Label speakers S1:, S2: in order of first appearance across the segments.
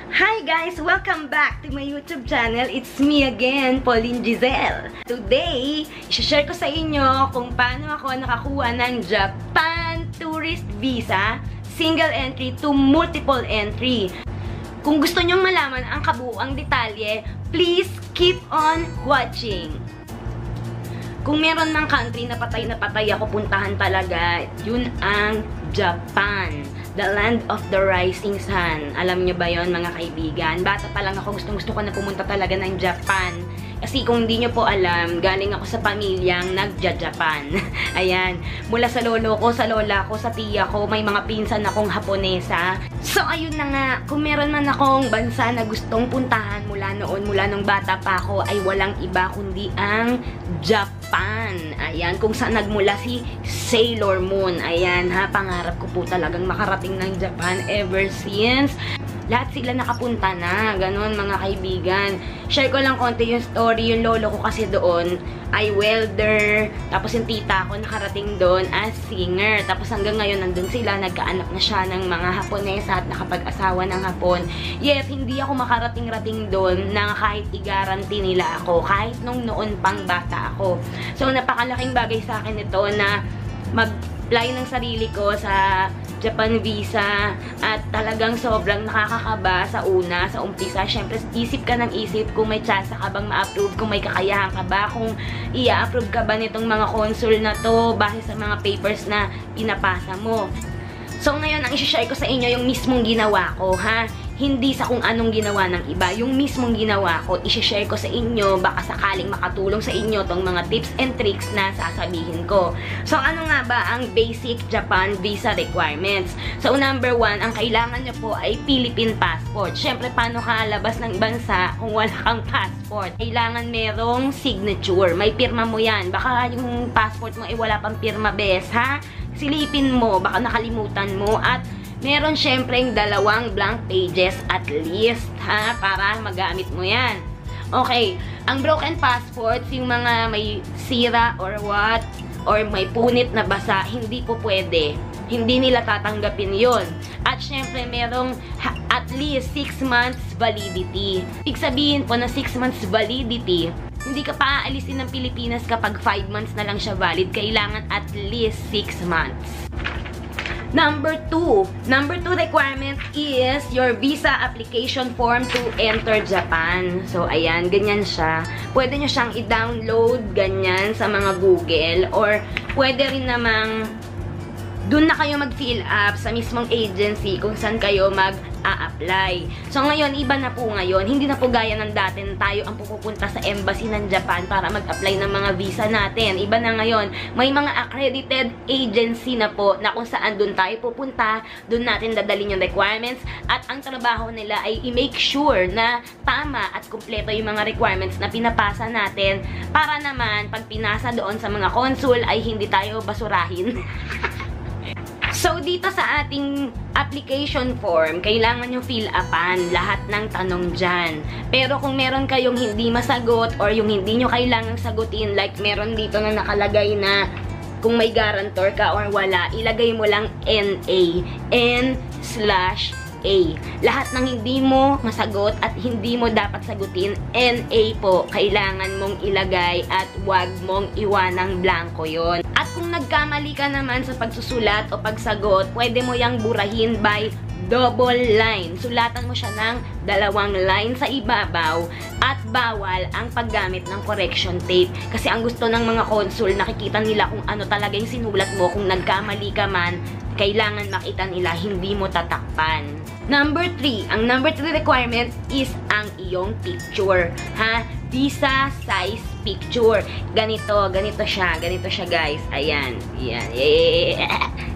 S1: Hi guys! Welcome back to my YouTube channel. It's me again, Pauline Giselle. Today, i-share ko sa inyo kung paano ako nakakuha ng Japan Tourist Visa, single entry to multiple entry. Kung gusto nyong malaman ang kabuuang detalye, please keep on watching. Kung meron ng country na patay ako puntahan talaga, yun ang Japan. The land of the rising sun. Alam nyo ba yon mga kaibigan? Bata pa lang ako, gustong-gusto ko na pumunta talaga ng Japan. Kasi kung hindi nyo po alam, galing ako sa pamilyang nagja-Japan. Ayan. Mula sa lolo ko, sa lola ko, sa tiya ko, may mga pinsan akong Haponesa. So, ayun na nga. Kung meron man akong bansa na gustong puntahan mula noon, mula nung bata pa ako, ay walang iba kundi ang Japan. Ayan. Kung saan nagmula si Sailor Moon. Ayan ha. Pangarap ko po talagang makarating ng Japan ever since. Lahat sila nakapunta na. Ganon mga kaibigan. Share ko lang konti yung story. Yung lolo ko kasi doon ay welder. Tapos yung tita ko nakarating doon as singer. Tapos hanggang ngayon nandun sila. Nagkaanak na siya ng mga Haponesa at nakapag-asawa ng Hapon. Yet hindi ako makarating-rating doon na kahit i-guarantee nila ako. Kahit nung noon pang bata ako. So napakalaking bagay sa akin ito na mag-apply ng sarili ko sa Japan visa at talagang sobrang nakakakaba sa umpisa. Siyempre, isip ka ng isip kung may chance ka bang ma-approve, kung may kakayahan ka ba, kung i-approve ka ba nitong mga consul na to base sa mga papers na pinapasa mo. So, ngayon, ang isi-share ko sa inyo yung mismong ginawa ko, ha? Hindi sa kung anong ginawa ng iba. Yung mismong ginawa ko, isi-share ko sa inyo, baka sakaling makatulong sa inyo tong mga tips and tricks na sasabihin ko. So, ano nga ba ang basic Japan visa requirements? So, number 1, ang kailangan nyo po ay Philippine passport. Siyempre, paano ka labas ng bansa kung wala kang passport? Kailangan merong signature. May pirma mo yan. Baka yung passport mo ay wala pang pirma, bes, ha? Silipin mo, baka nakalimutan mo, at meron syempreng 2 blank pages at least, ha? Para magamit mo yan. Okay, ang broken passports, yung mga may sira or what, or may punit na basa, hindi po pwede. Hindi nila tatanggapin yon. At syempre, merong at least 6 months validity. Ibig sabihin po na 6 months validity, hindi ka pa aalisin ng Pilipinas kapag 5 months na lang siya valid. Kailangan at least 6 months. Number 2 requirement is your visa application form to enter Japan. So, ayan, ganyan siya. Pwede nyo siyang i-download, ganyan, sa mga Google. Or, pwede rin namang doon na kayo mag-fill up sa mismong agency kung saan kayo mag-a-apply. So, ngayon, iba na po ngayon. Hindi na po gaya ng dati na tayo ang pupunta sa embassy ng Japan para mag-apply ng mga visa natin. Iba na ngayon. May mga accredited agency na po na kung saan doon tayo pupunta, doon natin dadalhin yung requirements, at ang trabaho nila ay i-make sure na tama at kumpleto yung mga requirements na pinapasa natin para naman pag pinasa doon sa mga consul ay hindi tayo basurahin. So, dito sa ating application form, kailangan nyo fill upan lahat ng tanong dyan. Pero kung meron kayong hindi masagot or yung hindi nyo kailangang sagutin, like meron dito na nakalagay na kung may guarantor ka or wala, ilagay mo lang NA. N/A. Lahat ng hindi mo masagot at hindi mo dapat sagutin, NA po, kailangan mong ilagay at wag mong iwanang blanco yon. At kung nagkamali ka naman sa pagsusulat o pagsagot, pwede mo yang burahin by double line. Sulatan mo siya ng 2 line sa ibabaw at bawal ang paggamit ng correction tape. Kasi ang gusto ng mga consul, nakikita nila kung ano talaga yung sinulat mo. Kung nagkamali ka man, kailangan makita nila, hindi mo tatakpan. Number 3. Ang number 3 requirement is ang iyong picture. Ha? Visa size picture. Ganito siya guys. Ayan. Yeah.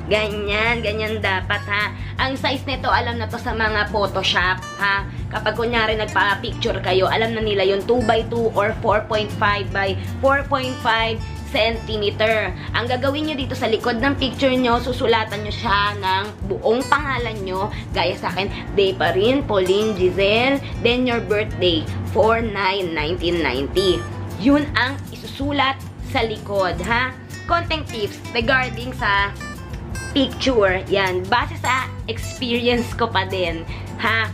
S1: Ganyan dapat, ha. Ang size nito, alam na to sa mga Photoshop, ha. Kapag kunyari nagpa-picture kayo, alam na nila yung 2x2 or 4.5 by 4.5 centimeter. Ang gagawin nyo dito sa likod ng picture nyo, susulatan nyo siya ng buong pangalan nyo. Gaya sa akin, day pa rin, Pauline Giselle, then your birthday, 4/9/1990. Yun ang isusulat sa likod, ha? Content tips regarding sa picture. Yan, base sa experience ko pa din, ha?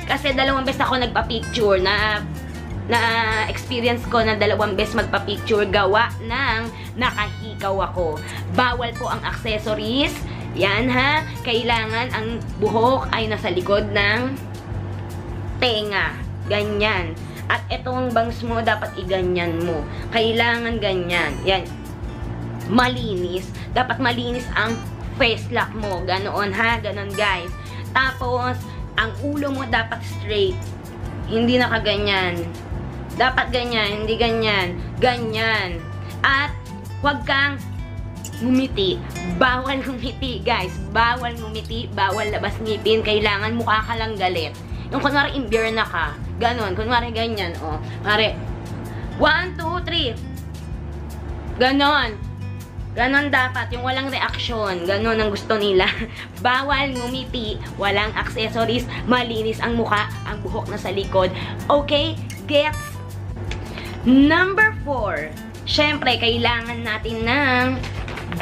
S1: Kasi 2 beses ako nagpa-picture na experience ko na 2 beses magpa-picture gawa ng nakahikaw ako. Bawal po ang accessories. Yan ha. Kailangan ang buhok ay nasa likod ng tenga. Ganyan. At itong bangs mo, dapat iganyan mo. Kailangan ganyan. Yan. Malinis. Dapat malinis ang face lock mo. Ganoon ha. Ganon guys. Tapos, ang ulo mo dapat straight. Hindi nakaganyan. Dapat ganyan. Hindi ganyan. Ganyan. At, huwag kang ngumiti. Bawal ngumiti, guys. Bawal ngumiti. Bawal labas ngipin. Kailangan mukha ka lang galit. Yung kunwari imbir na ka. Ganon. Kunwari ganyan. O. Kunwari. 1, 2, 3. Ganon. Ganon dapat. Yung walang reaksyon. Ganon ang gusto nila. Bawal ngumiti. Walang accessories. Malinis ang mukha. Ang buhok na sa likod. Okay? Gets? Number 4. Syempre, kailangan natin ng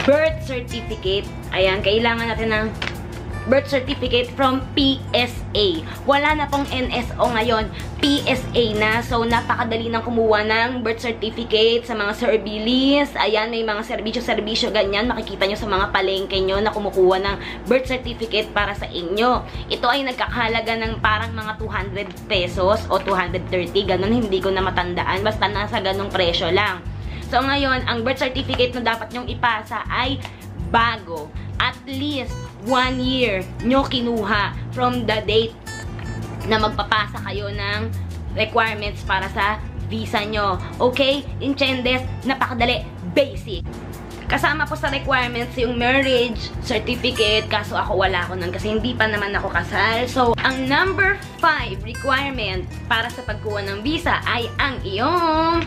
S1: birth certificate. Ayan, kailangan natin ng birth certificate from PSA. Wala na pong NSO ngayon. PSA na. So, napakadali nang kumuha ng birth certificate sa mga servilis. Ayan, may mga serbisyo-serbisyo ganyan. Makikita nyo sa mga palengke nyo na kumukuha ng birth certificate para sa inyo. Ito ay nagkakahalaga ng parang mga 200 pesos o 230. Ganon, hindi ko na matandaan. Basta nasa ganong presyo lang. So, ngayon, ang birth certificate na dapat nyong ipasa ay bago. At least 1 year nyo kinuha from the date na magpapasa kayo ng requirements para sa visa nyo. Okay? Inchendes, napakadali. Basic. Kasama po sa requirements yung marriage certificate. Kaso ako wala ko nun kasi hindi pa naman ako kasal. So, ang number 5 requirement para sa pagkuha ng visa ay ang iyong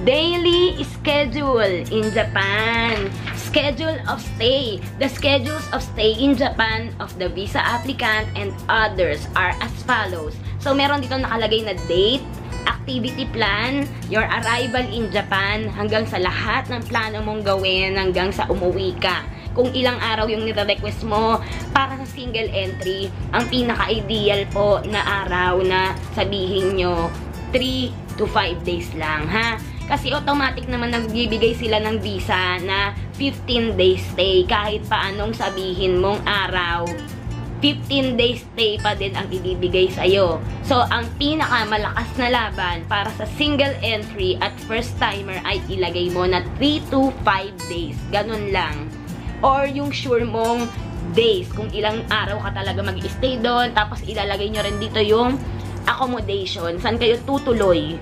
S1: daily schedule in Japan. Schedule of stay. The schedules of stay in Japan of the visa applicant and others are as follows. So, meron dito nakalagay na date, activity plan, your arrival in Japan, hanggang sa lahat ng plano mong gawin hanggang sa umuwi ka. Kung ilang araw yung nire-request mo para sa single entry, ang pinaka-ideal po na araw na sabihin nyo, 3 to 5 days lang, ha? Kasi automatic naman nagbibigay sila ng visa na 15 days stay. Kahit pa anong sabihin mong araw, 15 days stay pa din ang ibibigay sa'yo. So, ang pinakamalakas na laban para sa single entry at first timer ay ilagay mo na 3 to 5 days. Ganun lang. Or yung sure mong days, kung ilang araw ka talaga mag-stay doon, tapos ilalagay nyo rin dito yung accommodation. Saan kayo tutuloy?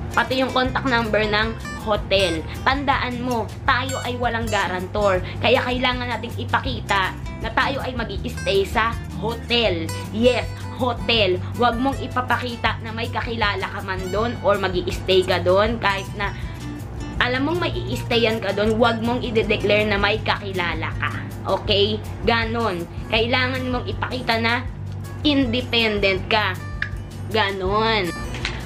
S1: Pati yung contact number ng hotel. Tandaan mo, tayo ay walang garantor. Kaya kailangan nating ipakita na tayo ay mag-i-stay sa hotel. Yes, hotel. Huwag mong ipapakita na may kakilala ka man doon or mag-i-stay ka doon. Kahit na alam mong may i-stayan ka doon, huwag mong i-declare na may kakilala ka. Okay? Ganon. Kailangan mong ipakita na independent ka. Ganon.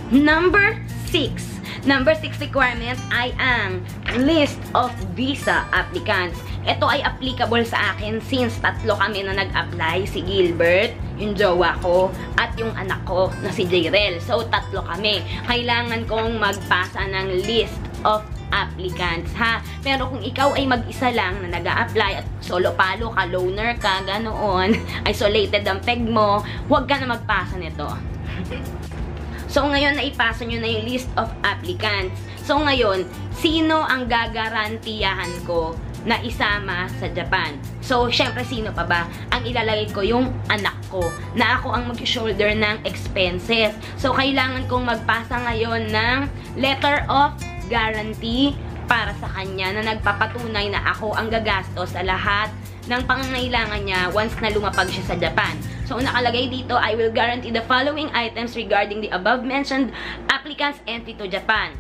S1: Number 6. Number 6 requirement ay ang list of visa applicants. Ito ay applicable sa akin since 3 kami na nag-apply. Si Gilbert, yung jowa ko, at yung anak ko na si Jayrel. So, 3 kami. Kailangan kong magpasa ng list of applicants, ha? Pero kung ikaw ay mag-isa lang na nag-a-apply at solo-palo ka, loner ka, ganoon, isolated ang peg mo, huwag ka na magpasa nito. So, ngayon, naipasa nyo na yung list of applicants. So, ngayon, sino ang gagarantiyahan ko na isama sa Japan? So, syempre, sino pa ba? Ang ilalagay ko yung anak ko, na ako ang mag-shoulder ng expenses. So, kailangan kong magpasa ngayon ng letter of guarantee para sa kanya na nagpapatunay na ako ang gagastos sa lahat ng pangangailangan niya once na lumapag siya sa Japan. So, nakalagay dito, I will guarantee the following items regarding the above-mentioned applicant's entry to Japan.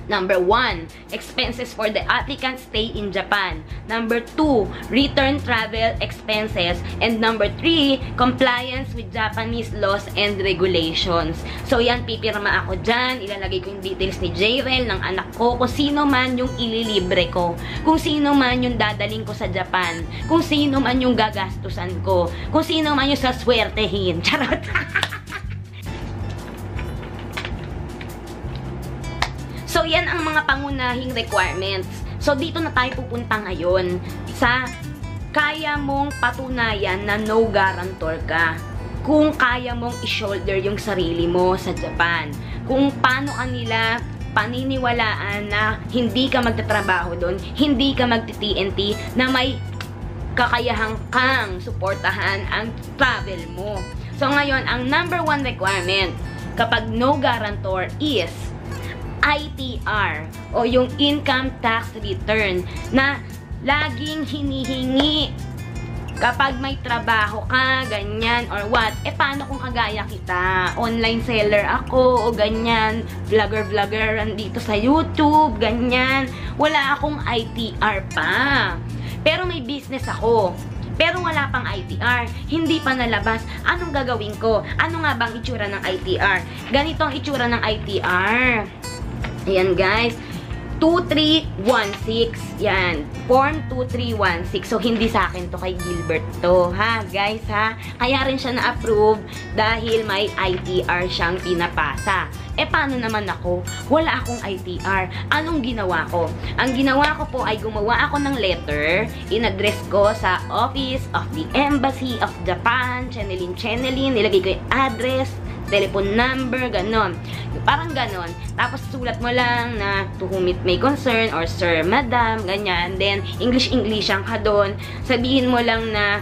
S1: Number 1, expenses for the applicant's stay in Japan. Number 2, return travel expenses. And number 3, compliance with Japanese laws and regulations. So yan, pipirma ako dyan. Ilalagay ko yung details ni Jayrel, ng anak ko, kung sino man yung ililibre ko, kung sino man yung dadaling ko sa Japan, kung sino man yung gagastusan ko, kung sino man yung saswertehin. Charot! So, yan ang mga pangunahing requirements. So, dito na tayo pupunta ngayon sa kaya mong patunayan na no guarantor ka. Kung kaya mong i-shoulder yung sarili mo sa Japan. Kung paano kanila paniniwalaan na hindi ka magtatrabaho doon, hindi ka magti-TNT, na may kakayahang kang suportahan ang travel mo. So, ngayon, ang number 1 requirement kapag no guarantor is ITR o yung income tax return na laging hinihingi kapag may trabaho ka, ganyan, or what. Paano kung kagaya kita? Online seller ako, o ganyan, vlogger dito sa YouTube, ganyan. Wala akong ITR pa. Pero may business ako. Pero wala pang ITR. Hindi pa nalabas. Anong gagawin ko? Ano nga bang itsura ng ITR? Ganito ang itsura ng ITR. Ayan, guys. 2316. Yan. Form 2316. So, hindi sa akin to, kay Gilbert to. Ha, guys, ha? Kaya rin siya na-approve dahil may ITR siyang pinapasa. Paano naman ako? Wala akong ITR. Anong ginawa ko? Ang ginawa ko po ay gumawa ako ng letter. In-address ko sa Office of the Embassy of Japan. Channeling. Nilagay ko yung address, telephone number, ganon. Parang ganon. Tapos, sulat mo lang na to whom it may concern, or sir, madam, ganyan. Then, English ang ka doon. Sabihin mo lang na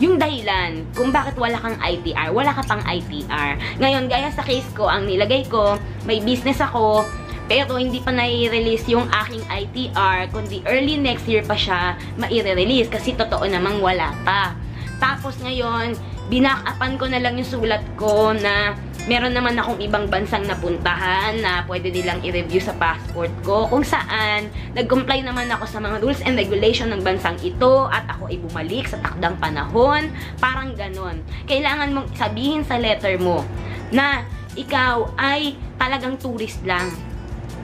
S1: yung dahilan kung bakit wala kang ITR. Wala ka pang ITR. Ngayon, gaya sa case ko, ang nilagay ko, may business ako, pero hindi pa nai-release yung aking ITR, kundi early next year pa siya mai-release kasi totoo namang wala pa. Tapos ngayon, binak-upan ko na lang yung sulat ko na meron naman akong ibang bansang napuntahan na pwede nilang i-review sa passport ko, kung saan nag-comply naman ako sa mga rules and regulation ng bansang ito at ako ay bumalik sa takdang panahon. Parang ganon. Kailangan mong sabihin sa letter mo na ikaw ay talagang tourist lang,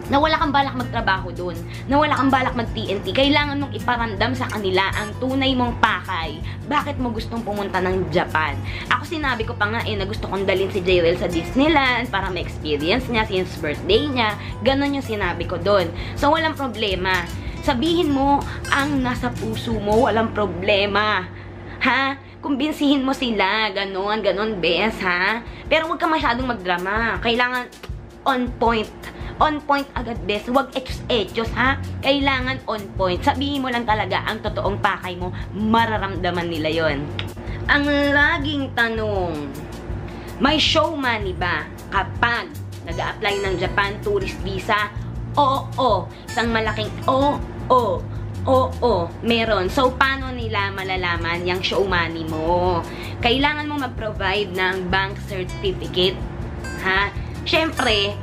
S1: na wala kang balak magtrabaho doon, na wala kang balak mag-TNT. Kailangan mong iparamdam sa kanila ang tunay mong pakay. Bakit mo gustong pumunta ng Japan? Ako sinabi ko pa nga na gusto kong dalhin si Jayrel sa Disneyland para ma-experience niya since birthday niya. Ganon yung sinabi ko doon. So, walang problema. Sabihin mo ang nasa puso mo, walang problema. Ha? Kumbinsihin mo sila. Ganon, bes, ha? Pero huwag ka masyadong magdrama. Kailangan on point. On point agad, bes. Huwag etos-etos, ha? Kailangan on point. Sabihin mo lang talaga ang totoong pakay mo. Mararamdaman nila yon. Ang laging tanong, may show money ba kapag nag-a-apply ng Japan tourist visa? Oo. Isang malaking Oo, meron. So, paano nila malalaman yung show money mo? Kailangan mo mag-provide ng bank certificate, ha? Siyempre,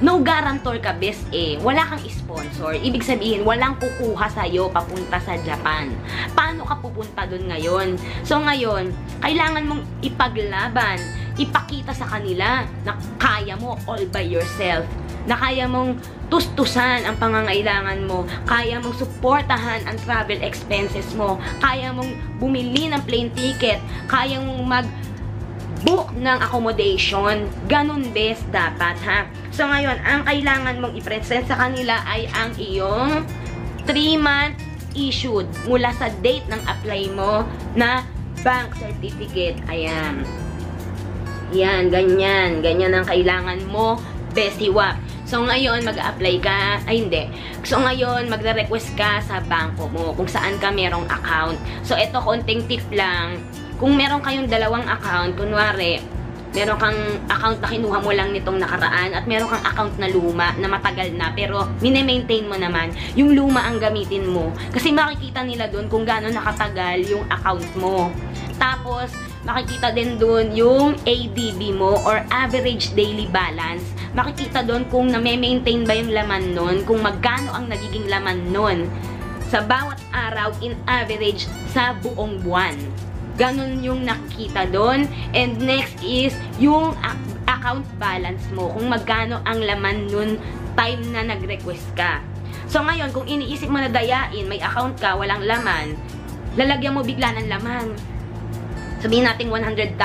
S1: no guarantor ka, bes, wala kang sponsor. Ibig sabihin, walang kukuha sa'yo papunta sa Japan. Paano ka pupunta dun ngayon? So, ngayon, kailangan mong ipaglaban, ipakita sa kanila na kaya mo all by yourself. Na kaya mong tustusan ang pangangailangan mo, kaya mong suportahan ang travel expenses mo, kaya mong bumili ng plane ticket, kaya mong mag-book ng accommodation. Ganun, bes, dapat, ha? So, ngayon, ang kailangan mong i-present sa kanila ay ang iyong 3-month issued mula sa date ng apply mo na bank certificate. Ayan. Yan, ganyan. Ganyan ang kailangan mo, besiwap. So, ngayon, mag-a-apply ka, ay hindi. So, ngayon, magre-request ka sa bangko mo kung saan ka merong account. So, ito, konting tip lang. Kung meron kayong dalawang account, kunwari, meron kang account na kinuha mo lang nitong nakaraan at meron kang account na luma, na matagal na, pero mine-maintain mo naman, yung luma ang gamitin mo. Kasi makikita nila dun kung gaano nakatagal yung account mo. Tapos, makikita din dun yung ADB mo or average daily balance makikita doon kung na-maintain ba yung laman nun, kung magkano ang nagiging laman nun sa bawat araw in average sa buong buwan. Ganon yung nakikita doon. And next is yung account balance mo, kung magkano ang laman nun time na nag-request ka. So ngayon, kung iniisip mo na dayain, may account ka, walang laman, lalagyan mo bigla ng laman. Sabihin natin 100,000,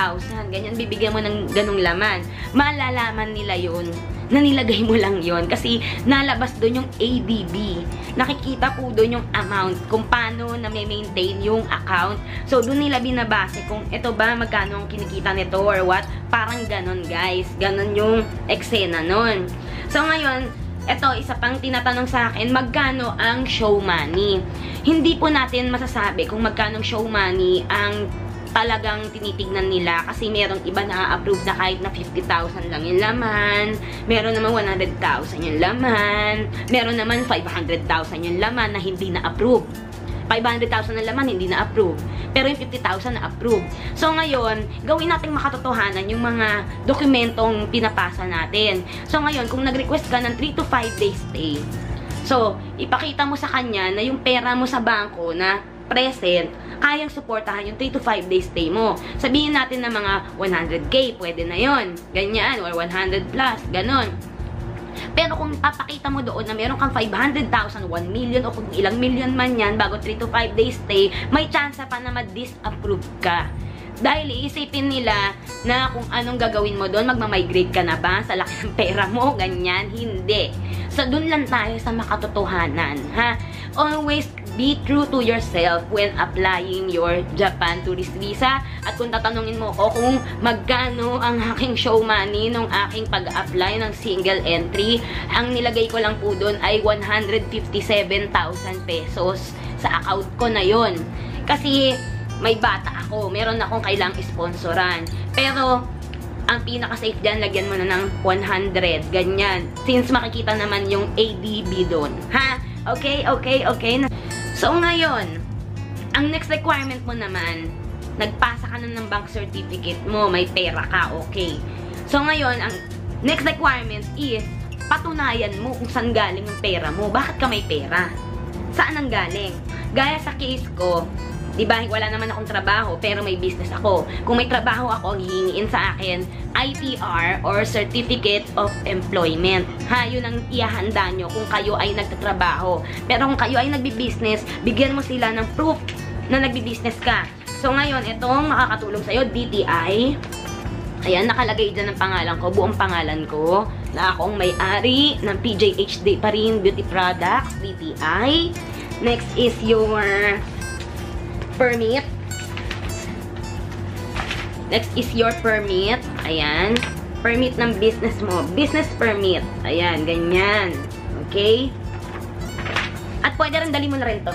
S1: ganyan, bibigyan mo ng ganung laman. Malalaman nila yun na nilagay mo lang yon kasi nalabas doon yung ADB. Nakikita po doon yung amount, kung paano na maintain yung account. So, doon nila binabase kung ito ba, magkano ang kinikita nito or what. Parang ganon, guys. Ganon yung eksena nun. So, ngayon, ito, isa pang tinatanong sa akin, magkano ang show money? Hindi po natin masasabi kung magkano show money ang talagang tinitignan nila kasi merong iba na approve na kahit na 50,000 lang yung laman, meron naman 100,000 yung laman, meron naman 500,000 yung laman na hindi na-approve. 500,000 na laman, hindi na-approve. Pero yung 50,000 na-approve. So, ngayon, gawin nating makatotohanan yung mga dokumentong pinapasa natin. So, ngayon, kung nag-request ka ng 3 to 5 days stay, so, ipakita mo sa kanya na yung pera mo sa bangko na present, kayang suportahan yung 3 to 5 days stay mo. Sabihin natin na mga 100k, pwede na yon, ganyan, or 100 plus, ganon. Pero kung papakita mo doon na meron kang 500,000, 1 million, o kung ilang million man yan, bago 3 to 5 days stay, may chance pa na ma-disapprove ka. Dahil iisipin nila na kung anong gagawin mo doon, magmamigrate ka na ba sa laki ng pera mo, ganyan, hindi. So, doon lang tayo sa makatotohanan, ha? Always be true to yourself when applying your Japan tourist visa. At kung tatanungin mo ko kung magkano ang aking show money nung aking pag-apply ng single entry, ang nilagay ko lang po doon ay 157,000 pesos sa account ko na yon. Kasi may bata ako, meron akong kailangang sponsoran. Pero ang pinaka-safe dyan, lagyan mo na ng 100, ganyan. Since makikita naman yung ADB doon, ha? Okay, okay, okay. So, ngayon, ang next requirement mo naman, nagpasa ka na ng bank certificate mo, may pera ka, okay. So, ngayon, ang next requirement is, patunayan mo kung saan galing yung pera mo. Bakit ka may pera? Saan ang galing? Gaya sa case ko, diba, wala naman akong trabaho, pero may business ako. Kung may trabaho ako, ang hihingiin sa akin, ITR or Certificate of Employment. Ha, yun ang ihahanda nyo kung kayo ay nagtatrabaho. Pero kung kayo ay nagbi-business, bigyan mo sila ng proof na nagbi-business ka. So, ngayon, itong makakatulong sa'yo, DTI. Ayan, nakalagay dyan ang pangalan ko, buong pangalan ko, na akong may-ari ng PJHD pa rin Beauty Products, DTI. Next is your permit. Next is your permit. Ayan. Permit ng business mo. Business permit. Ayan, ganyan. Okay? At pwede rin, dali mo na rin to.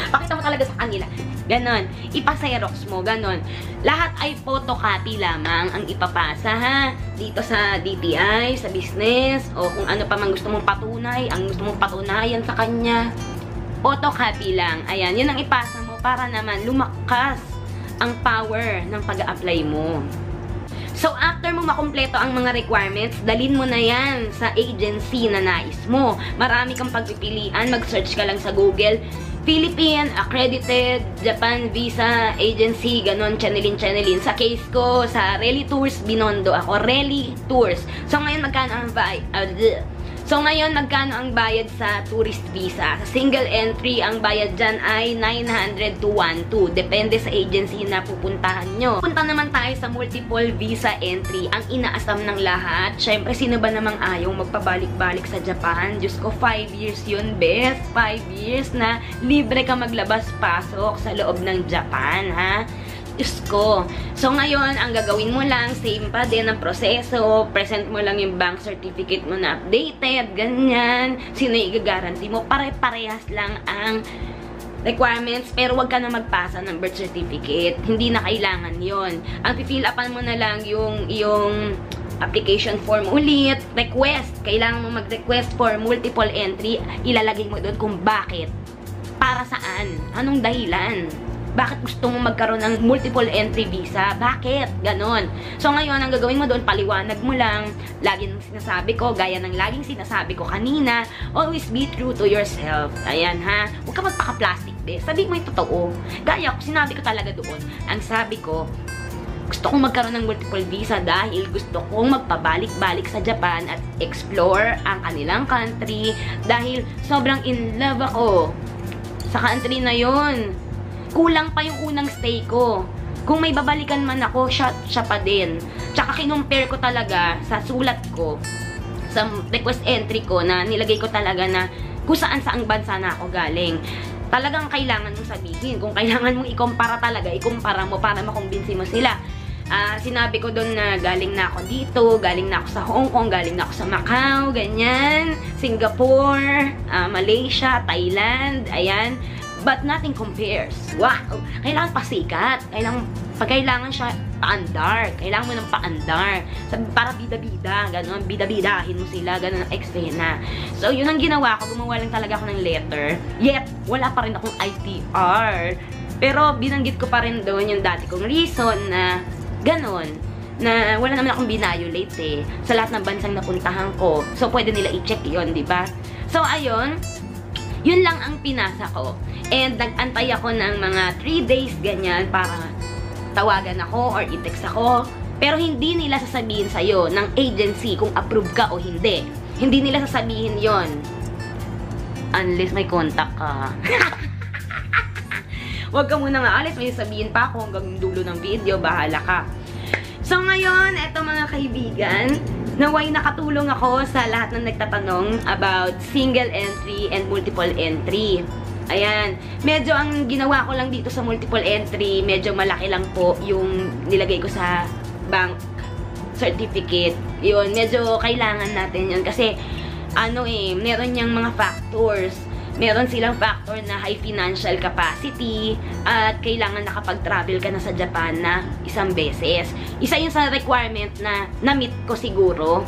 S1: Pakita mo talaga sa kanila. Ganon. Ipa-xerox mo. Ganon. Lahat ay photocopy lamang ang ipapasa, ha? Dito sa DTI, sa business, o kung ano pa man gusto mong patunay, ang gusto mong patunayan sa kanya. Photocopy lang. Ayan, yun ang ipasa mo para naman lumakas ang power ng pag-a-apply mo. So, after mo makumpleto ang mga requirements, dalhin mo na yan sa agency na nais mo. Marami kang pagpipilian. Mag-search ka lang sa Google. Philippine Accredited Japan Visa Agency, ganon, chanelin. Sa case ko, sa Rally Tours, Binondo ako. Rally Tours. So, ngayon, magkano ang bayad sa tourist visa? Sa single entry, ang bayad dyan ay 900 to 1,200. Depende sa agency na pupuntahan nyo. Punta naman tayo sa multiple visa entry. Ang inaasam ng lahat, syempre, sino ba namang ayaw magpabalik-balik sa Japan? Diyos ko, 5 years yun, best. 5 years na libre ka maglabas-pasok sa loob ng Japan, ha? Diyos ko. So, ngayon, ang gagawin mo lang, same pa din ang proseso. Present mo lang yung bank certificate mo na updated, ganyan. Sino yung i-guarantee mo? Pare-parehas lang ang requirements, pero wag ka na magpasa ng birth certificate. Hindi na kailangan yon. Ang fill upan mo na lang yung application form ulit. Request. Kailangan mo mag-request for multiple entry. Ilalagay mo doon kung bakit. Para saan? Anong dahilan? Bakit gusto mong magkaroon ng multiple entry visa? Bakit? Ganon. So ngayon, ang gagawin mo doon, paliwanag mo lang. Lagi nang sinasabi ko, gaya ng laging sinasabi ko kanina, always be true to yourself. Ayan ha. Huwag ka magpaka-plastic, be. Sabi mo yung totoo. Gaya ko, sinabi ko talaga doon. Ang sabi ko, gusto kong magkaroon ng multiple visa dahil gusto kong magpabalik-balik sa Japan at explore ang kanilang country dahil sobrang in love ako sa country na yon. Kulang pa yung unang stay ko. Kung may babalikan man ako, siya pa din. Tsaka kinumpare ko talaga sa sulat ko, sa request entry ko na nilagay ko talaga na kung saan-saang bansa na ako galing. Talagang kailangan mong sabihin. Kung kailangan mong ikumpara talaga, ikumpara mo para makumbinsi mo sila. Sinabi ko doon na galing na ako dito, galing na ako sa Hong Kong, galing na ako sa Macau, ganyan, Singapore, Malaysia, Thailand, ayan. But nothing compares. Wow! Kailangan pasikat. Kailangan siya paandar. Kailangan mo ng paandar. Para bida-bida. Ganon. Bida-bidahin mo sila. Ganon ang eksena. So, yun ang ginawa ko. Gumawa lang talaga ako ng letter. Yet, wala pa rin akong ITR. Pero, binanggit ko pa rin doon yung dati kong reason na ganon. Na wala naman akong binayolate eh. Sa lahat ng bansang napuntahan ko. So, pwede nila i-check yun, diba? So, ayun. Yun lang ang pinasa ko. And nag-antay ako ng mga 3 days ganyan para tawagan ako or i-text ako. Pero hindi nila sasabihin sa'yo ng agency kung approve ka o hindi. Hindi nila sasabihin yon unless may contact ka. Huwag ka muna nga alis. May sabihin pa ako hanggang dulo ng video. Bahala ka. So ngayon, eto mga kaibigan, naway nakatulong ako sa lahat ng nagtatanong about single entry and multiple entry. Ayan. Medyo ang ginawa ko lang dito sa multiple entry, medyo malaki lang po yung nilagay ko sa bank certificate. Yun, medyo kailangan natin yun. Kasi, meron niyang mga factors. Meron silang factor na high financial capacity at kailangan nakapag-travel ka na sa Japan na isang beses. Isa yun sa requirement na na-meet ko siguro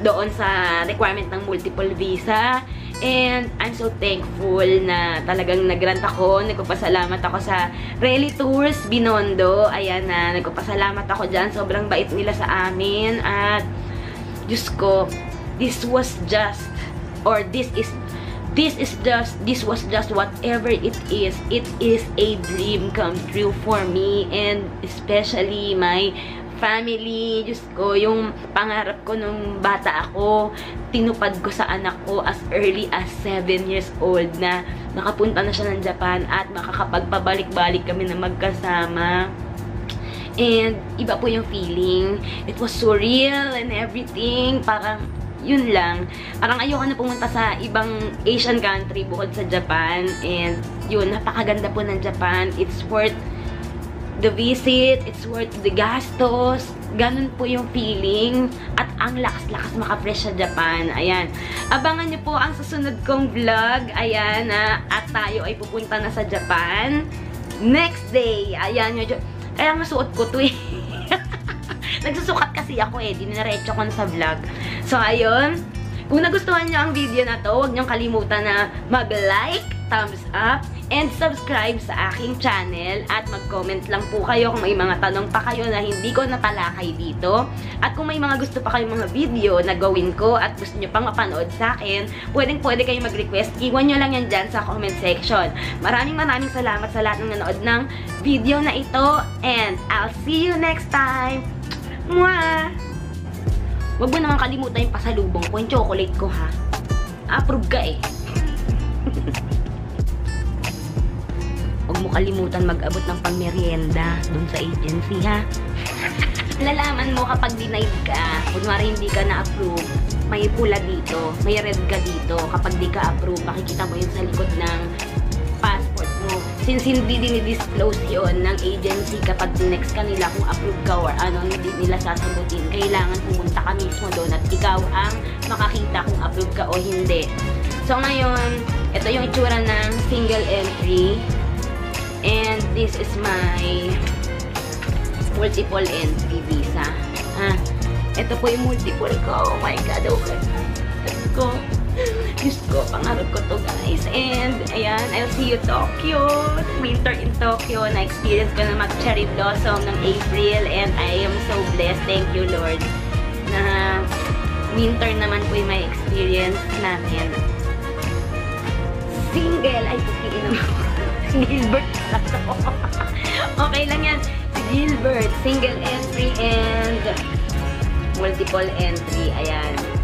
S1: doon sa requirement ng multiple visa. And I'm so thankful na talagang nag-grant ako. Nagpapasalamat ako sa Rally Tours Binondo. Ayan na, nagpapasalamat ako dyan. Sobrang bait nila sa amin. At, Diyos ko, this was just whatever it is. It is a dream come true for me. And especially my family. Diyos ko, yung pangarap ko nung bata ako, tinupad ko sa anak ko as early as 7 years old na nakapunta na siya ng Japan at makakapagpabalik-balik kami na magkasama. And iba po yung feeling. It was so real and everything. Parang, yun lang. Parang ayoko na pumunta sa ibang Asian country bukod sa Japan. And yun, napakaganda po ng Japan. It's worth the visit, it's worth the gastos. Ganun po yung feeling. At ang lakas-lakas maka-fresh sa Japan. Ayan. Abangan nyo po ang susunod kong vlog. Ayan, at tayo ay pupunta na sa Japan. Next day. Ayan, kaya masuot ko to eh. Nagsusukat kasi ako eh. Dinaretso ko na sa vlog. So, ayun. Kung nagustuhan nyo ang video na to, huwag nyo kalimutan na mag-like, thumbs up, and subscribe sa aking channel. At mag-comment lang po kayo kung may mga tanong pa kayo na hindi ko natalakay dito. At kung may mga gusto pa kayong mga video na gawin ko at gusto nyo pang mapanood sa akin, pwede kayong mag-request. Iwan nyo lang yan dyan sa comment section. Maraming salamat sa lahat ng nanood ng video na ito. And I'll see you next time. Mwah! Huwag mo naman kalimutan yung pasalubong ko, yung chocolate ko ha. Approve ka eh. Huwag mo kalimutan mag-abot ng pangmerienda dun sa agency ha. Lalaman mo kapag denied ka, kunwari hindi ka na-approve, may pula dito, may red ka dito. Kapag di ka approve, makikita mo yun sa likod ng passport mo. Since hindi dinidisclose yun ng agency kapag next kanila kung approve ka or ano, hindi nila sasagutin. Kailangan pumunta ka mismo doon at ikaw ang makakita kung approve ka o hindi. So ngayon, ito yung itsura ng single entry. And this is my multiple entry visa. Ito po yung multiple ko. Oh my God, okay. Let's go. Diyos ko, pangarap ko to guys. And, ayan, I'll see you Tokyo. Winter in Tokyo. Na-experience ko na mag-cherry blossom ng April. And I am so blessed. Thank you, Lord. Na winter naman po yung may experience namin. Single. Ay, pukiin naman. Si Gilbert. Okay lang yan. Si Gilbert. Single entry and multiple entry. Ayan.